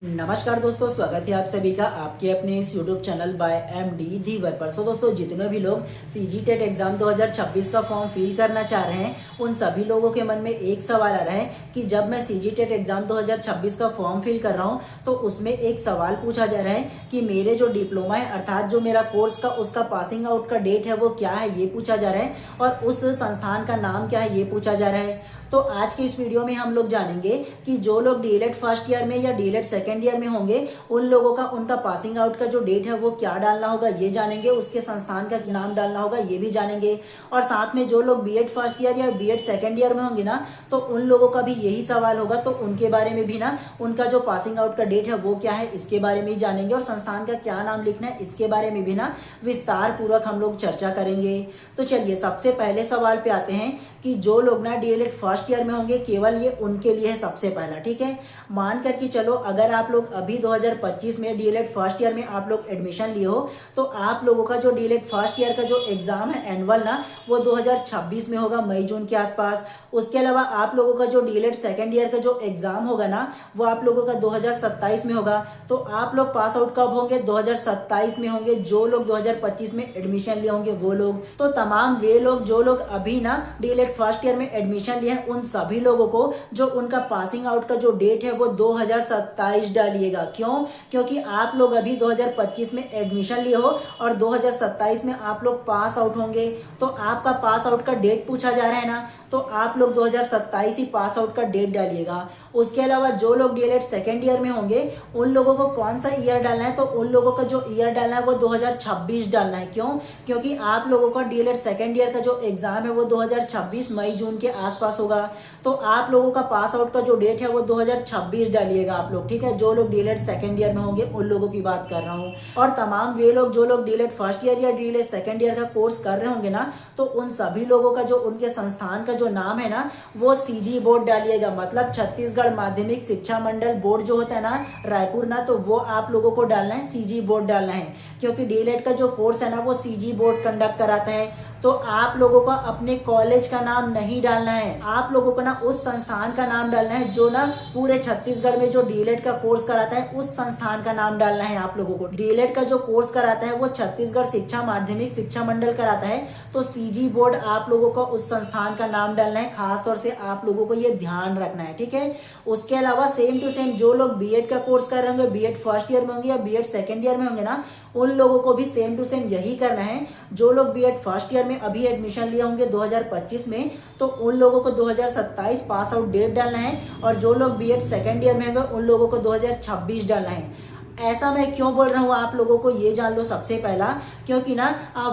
नमस्कार दोस्तों, स्वागत है आप सभी का आपके अपने इस यूट्यूब चैनल बाय एमडी धीवर पर। दोस्तों, जितने भी लोग सीजी टेट एग्जाम 2026 का फॉर्म फिल करना चाह रहे हैं, उन सभी लोगों के मन में एक सवाल आ रहा है कि जब मैं सीजी टेट एग्जाम 2026 का फॉर्म फिल कर रहा हूं तो उसमें एक सवाल पूछा जा रहा है कि मेरे जो डिप्लोमा है अर्थात जो मेरा कोर्स का उसका पासिंग आउट का डेट है वो क्या है, ये पूछा जा रहा है और उस संस्थान का नाम क्या है ये पूछा जा रहा है। तो आज के इस वीडियो में हम लोग जानेंगे कि जो लोग डीएलएड फर्स्ट ईयर में या डीएलएड सेकेंड ईयर में होंगे उन लोगों का उनका पासिंग आउट का जो डेट है वो क्या डालना होगा ये जानेंगे, उसके संस्थान का नाम डालना होगा ये भी जानेंगे। और साथ में जो लोग बीएड फर्स्ट ईयर या बीएड सेकेंड ईयर में होंगे ना, तो उन लोगों का भी यही सवाल होगा, तो उनके बारे में भी ना उनका जो पासिंग आउट का डेट है वो क्या है इसके बारे में ही जानेंगे और संस्थान का क्या नाम लिखना है इसके बारे में भी ना विस्तार पूर्वक हम लोग चर्चा करेंगे। तो चलिए सबसे पहले सवाल पे आते हैं कि जो लोग ना डीएलएड फर्स्ट ईयर में होंगे केवल ये उनके लिए है सबसे पहला। ठीक है, मान करके चलो अगर आप लोग अभी 2025 में डीएलएड फर्स्ट ईयर में आप लोग एडमिशन लिए हो तो आप लोगों का जो डीएलएड फर्स्ट ईयर का जो एग्जाम है एनुअल ना वो 2026 में होगा, मई जून के आसपास। उसके अलावा आप लोगों का जो डीएलएड सेकेंड ईयर का जो एग्जाम होगा ना वो आप लोगों का 2027 में होगा। तो आप लोग पास आउट कब होंगे? 2027 में होंगे। जो लोग 2025 में एडमिशन लिए होंगे वो लोग, तो तमाम वे लोग जो लोग अभी ना डीएलएड फर्स्ट ईयर में एडमिशन लिए हैं उन सभी लोगों को जो उनका पासिंग आउट का जो डेट है वो 2027 डालिएगा। क्यों? क्योंकि आप लोग अभी 2025 में एडमिशन लिए हो और 2027 में आप लोग पास आउट होंगे, तो आपका पास आउट का डेट पूछा जा रहा है ना, तो आप लोग 2027 ही पास आउट का डेट डालिएगा। उसके अलावा जो लोग डीएलएड सेकेंड ईयर में होंगे उन लोगों को कौन सा ईयर डालना है? तो उन लोगों का जो ईयर डालना है वो 2026 डालना है। क्यों? क्योंकि आप लोगों का डीएलएड सेकेंड ईयर का जो एग्जाम है वो 2026 मई जून के आसपास होगा, तो आप लोगों का पास आउट का जो डेट है वो 2026 डालिएगा आप लोग। ठीक है, जो लोग डीएलएड सेकेंड ईयर में होंगे उन लोगों की बात कर रहा हूँ। और तमाम वे लोग जो लोग डीएलएड फर्स्ट ईयर या डीएलएड सेकेंड ईयर का कोर्स कर रहे होंगे ना, तो उन सभी लोगों का जो उनके संस्थान का जो नाम है ना वो सीजी बोर्ड डालिएगा, मतलब छत्तीसगढ़ माध्यमिक शिक्षा मंडल बोर्ड जो होता है ना रायपुर ना, तो वो आप लोगों को डालना है, सीजी बोर्ड डालना है। क्योंकि डीएलएड का जो कोर्स है ना वो सीजी बोर्ड कंडक्ट कराता है। तो आप लोगों को अपने कॉलेज का नाम नहीं डालना है, आप लोगों को ना उस संस्थान का नाम डालना है जो ना पूरे छत्तीसगढ़ में जो डीएलएड का कोर्स कराता है उस संस्थान का नाम डालना है आप लोगों को। डीएलएड का जो कोर्स कराता है वो छत्तीसगढ़ शिक्षा माध्यमिक शिक्षा मंडल कराता है, तो सीजी बोर्ड आप लोगों को उस संस्थान का नाम डालना है। खास तौर से आप लोगों को ये ध्यान रखना है। ठीक है, उसके अलावा सेम टू सेम जो लोग बीएड का कोर्स कर रहे होंगे, बीएड फर्स्ट ईयर में होंगे या बीएड सेकेंड ईयर में होंगे ना, उन लोगों को भी सेम टू सेम यही करना है। जो लोग बीएड फर्स्ट ईयर में अभी एडमिशन लिए होंगे 2025 में, तो उन लोगों को 2027 पास आउट डेट डालना है और जो लोग बीएड सेकेंड ईयर में होंगे उन लोगों को 2026 डालना है। ऐसा मैं क्यों बोल रहा हूँ आप लोगों को ये जान लो सबसे पहला, क्योंकि ना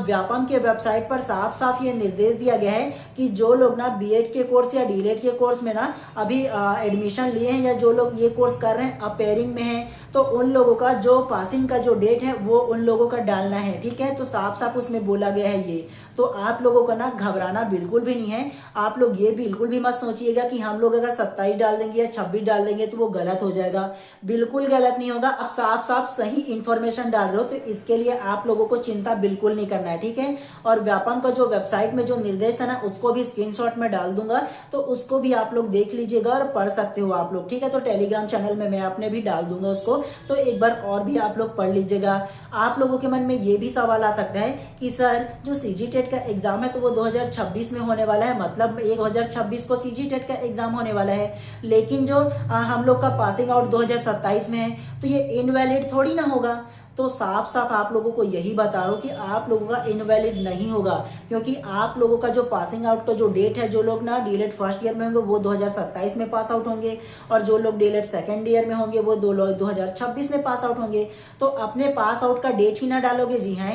व्यापम के वेबसाइट पर साफ साफ ये निर्देश दिया गया है कि जो लोग ना बीएड के कोर्स या डीएलएड के कोर्स में ना अभी एडमिशन लिए हैं या जो लोग ये कोर्स कर रहे हैं अपेयरिंग में हैं, तो उन लोगों का जो पासिंग का जो डेट है वो उन लोगों का डालना है। ठीक है, तो साफ साफ उसमें बोला गया है ये, तो आप लोगों को ना घबराना बिल्कुल भी नहीं है। आप लोग ये बिल्कुल भी मत सोचिएगा कि हम लोग अगर 27 डाल देंगे या 26 डाल देंगे तो वो गलत हो जाएगा। बिल्कुल गलत नहीं होगा। आप साफ साफ सही इंफॉर्मेशन डाल रहे हो, तो इसके लिए आप लोगों को चिंता बिल्कुल नहीं करना है। ठीक है, और व्यापम का जो वेबसाइट में जो निर्देश है ना उसको भी स्क्रीनशॉट में डाल दूंगा, तो उसको भी आप लोग देख लीजिएगा और पढ़ सकते हो आप लोग। ठीक है, तो टेलीग्राम चैनल में मैं अपने भी डाल दूंगा उसको, तो एक बार और भी आप लोग पढ़ लीजिएगा। आप लोगों के मन में ये भी सवाल आ सकता है कि सर जो सीजी टेट का एग्जाम है तो वो 2026 में होने वाला है, मतलब 2026 को सीजी टेट का एग्जाम होने वाला है, लेकिन जो हम लोग का पासिंग आउट 2027 में है तो ये इनवैलिड थोड़ी ना होगा। तो साफ साफ आप लोगों को यही बता रहा हूं कि आप लोगों का इनवैलिड नहीं होगा, क्योंकि आप लोगों का जो पासिंग आउट का जो डेट है, जो लोग ना डीएलएड फर्स्ट ईयर में होंगे वो 2027 में पास आउट होंगे और जो लोग डीएलएड सेकेंड ईयर में होंगे वो 2026 में पास आउट होंगे। तो अपने पास आउट का डेट ही ना डालोगे। जी हाँ,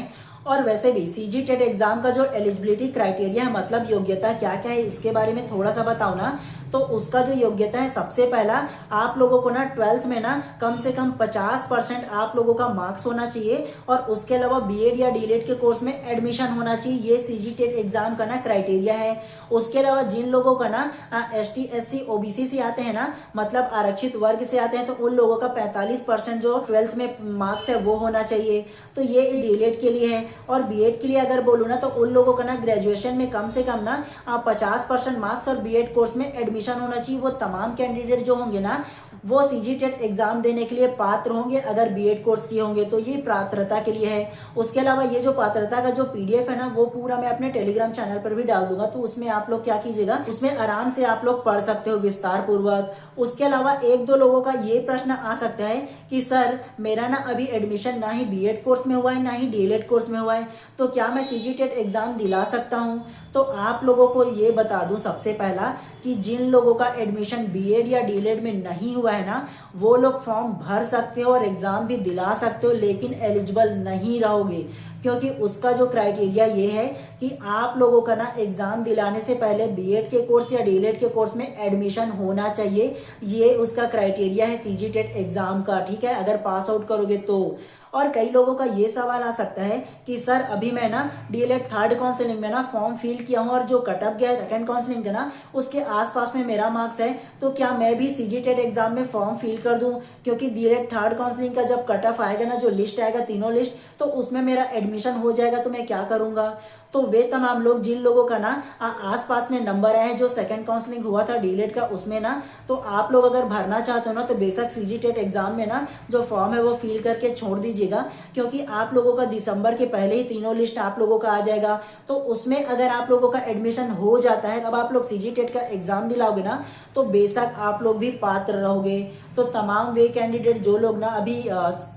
और वैसे भी सीजी टेट एग्जाम का जो एलिजिबिलिटी क्राइटेरिया है, मतलब योग्यता क्या क्या है इसके बारे में थोड़ा सा बताओ ना, तो उसका जो योग्यता है सबसे पहला आप लोगों को ना 12th में ना कम से कम 50% आप लोगों का मार्क्स होना चाहिए और उसके अलावा बीएड या डीएलएड के कोर्स में एडमिशन होना चाहिए। ये सीजी टेट एग्जाम का ना क्राइटेरिया है। उसके अलावा जिन लोगों का ना एसटी एससी ओबीसी से आते हैं ना, मतलब आरक्षित वर्ग से आते हैं, तो उन लोगों का 45% जो 12th में मार्क्स है वो होना चाहिए। तो ये डीएलएड के लिए है। और बीएड के लिए अगर बोलूँ ना तो उन लोगों का ना ग्रेजुएशन में कम से कम ना 50% मार्क्स और बीएड कोर्स में एडमिशन होना चाहिए। वो तमाम कैंडिडेट जो होंगे ना वो सीजीटेट एग्जाम देने के लिए पात्र होंगे अगर बीएड कोर्स किए होंगे, तो ये पात्रता के लिए है। उसके अलावा ये जो पात्रता का जो पीडीएफ है ना, वो पूरा मैं अपने टेलीग्राम चैनल पर भी डाल दूंगा, तो उसमें आप लोग क्या कीजिएगा, उसमें आराम से आप लोग पढ़ सकते हो विस्तार पूर्वक। उसके अलावा एक दो लोगों का ये प्रश्न आ सकता है कि सर मेरा ना अभी एडमिशन ना ही बीएड कोर्स में हुआ है ना ही डीएलएड कोर्स में हुआ है, तो क्या मैं सीजीटेट एग्जाम दिला सकता हूँ? तो आप लोगों को ये बता दूं सबसे पहला कि जिन लोगों का एडमिशन बीएड या डीएलएड में नहीं हुआ है ना, वो लोग फॉर्म भर सकते हो और एग्जाम भी दिला सकते हो, लेकिन एलिजिबल नहीं रहोगे, क्योंकि उसका जो क्राइटेरिया ये है कि आप लोगों का ना एग्जाम दिलाने से पहले बीएड के कोर्स या डीएलएड के कोर्स में एडमिशन होना चाहिए। ये उसका क्राइटेरिया है सीजीटेट एग्जाम का, ठीक है, अगर पास आउट करोगे तो। और कई लोगों का ये सवाल आ सकता है कि सर अभी मैं ना डीएलएड थर्ड काउंसलिंग में ना फॉर्म फिल किया हूं और जो कटअप गया सेकंड काउंसलिंग का ना, उसके आसपास में मेरा मार्क्स है, तो क्या मैं भी सीजीटेट एग्जाम में फॉर्म फिल कर दूं? क्योंकि डीएलएड थर्ड काउंसलिंग का जब कटअप आएगा ना, जो लिस्ट आएगा तीनों लिस्ट, तो उसमें मेरा एडमिशन हो जाएगा, तो मैं क्या करूंगा? तो वे तमाम लोग जिन लोगों का ना आसपास में नंबर आए जो सेकंड काउंसलिंग हुआ था डीएलएड का उसमें ना, तो आप लोग अगर भरना चाहते हो ना, तो बेशक सीजीटेट एग्जाम में ना जो फॉर्म है वो फिल करके छोड़ दीजिएगा, क्योंकि आप लोगों का दिसंबर के पहले ही तीनों लिस्ट आप लोगों का आ जाएगा। तो उसमें अगर आप लोगों का एडमिशन हो जाता है, तब आप लोग सीजीटेट का एग्जाम दिलाओगे ना, तो बेशक आप लोग भी पात्र रहोगे। तो तमाम वे कैंडिडेट जो लोग ना अभी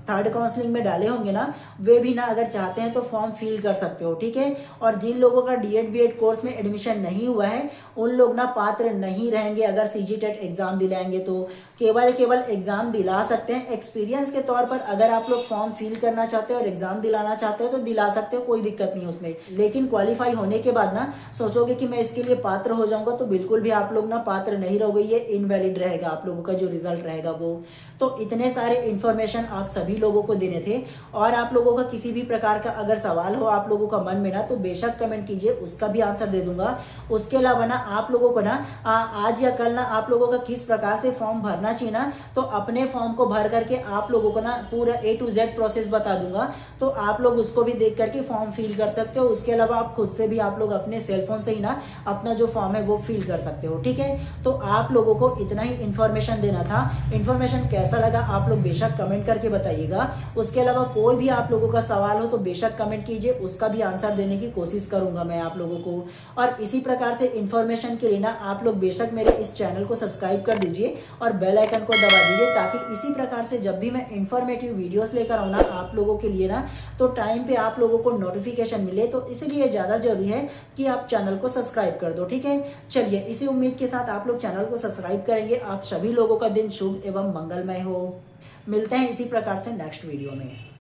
थर्ड काउंसलिंग में डाले होंगे ना, वे भी ना अगर चाहते हैं तो फॉर्म फिल कर सकते हो, ठीक है। और जिन लोगों का डीएड बीएड कोर्स में एडमिशन नहीं हुआ है, उन लोग ना पात्र नहीं रहेंगे अगर सीजीटेट एग्जाम दिलाएंगे, तो केवल एग्जाम दिला सकते हैं एक्सपीरियंस के तौर पर। अगर आप लोग फॉर्म फिल करना चाहते हो और एग्जाम दिलाना चाहते हो तो दिला सकते हो, कोई दिक्कत नहीं उसमें। लेकिन क्वालिफाई होने के बाद ना सोचोगे कि मैं इसके लिए पात्र हो जाऊंगा, तो बिल्कुल भी आप लोग ना पात्र नहीं रहोगे, ये इनवैलिड रहेगा आप लोगों का जो रिजल्ट रहेगा वो। तो इतने सारे इंफॉर्मेशन आप सभी लोगों को देने थे। और आप लोगों का किसी भी प्रकार का अगर सवाल हो आप लोगों का मन में ना, तो बेशक कमेंट कीजिए, उसका भी आंसर दे दूंगा। उसके अलावा ना आप लोगों को ना आज या कल ना आप लोगों का किस प्रकार से फॉर्म भरना चाहिए ना, तो अपने फॉर्म को भर करके आप लोगों को ना पूरा A to Z प्रोसेस बता दूंगा, तो आप लोग उसको भी देख करके फॉर्म फिल कर सकते हो। उसके अलावा आप खुद से भी आप लोग अपने सेलफोन से ही ना अपना जो फॉर्म है वो फिल कर सकते हो, ठीक है। तो आप लोगों को इतना ही इंफॉर्मेशन देना था। इंफॉर्मेशन कैसा लगा आप लोग बेशक कमेंट करके बताइएगा। उसके अलावा कोई भी आप लोगों का सवाल हो तो बेशक कमेंट कीजिए, उसका भी आंसर देने की कोशिश करूंगा मैं आप लोगों को। और इसी प्रकार से इंफॉर्मेशन के लिए ना आप लोग बेशक मेरे इस चैनल को सब्सक्राइब कर दीजिए और बेल आइकन को दबा दीजिए, ताकि इसी प्रकार से जब भी मैं इंफॉर्मेटिव वीडियोस लेकर आऊँ ना आप लोगों के लिए ना, तो टाइम पे आप लोगों को नोटिफिकेशन मिले। तो इसलिए ज्यादा जरूरी है कि आप चैनल को सब्सक्राइब कर दो, ठीक है। चलिए इसी उम्मीद के साथ आप लोग चैनल को सब्सक्राइब करेंगे। आप सभी लोगों का दिन शुभ एवं मंगलमय हो। मिलते हैं इसी प्रकार से नेक्स्ट वीडियो में।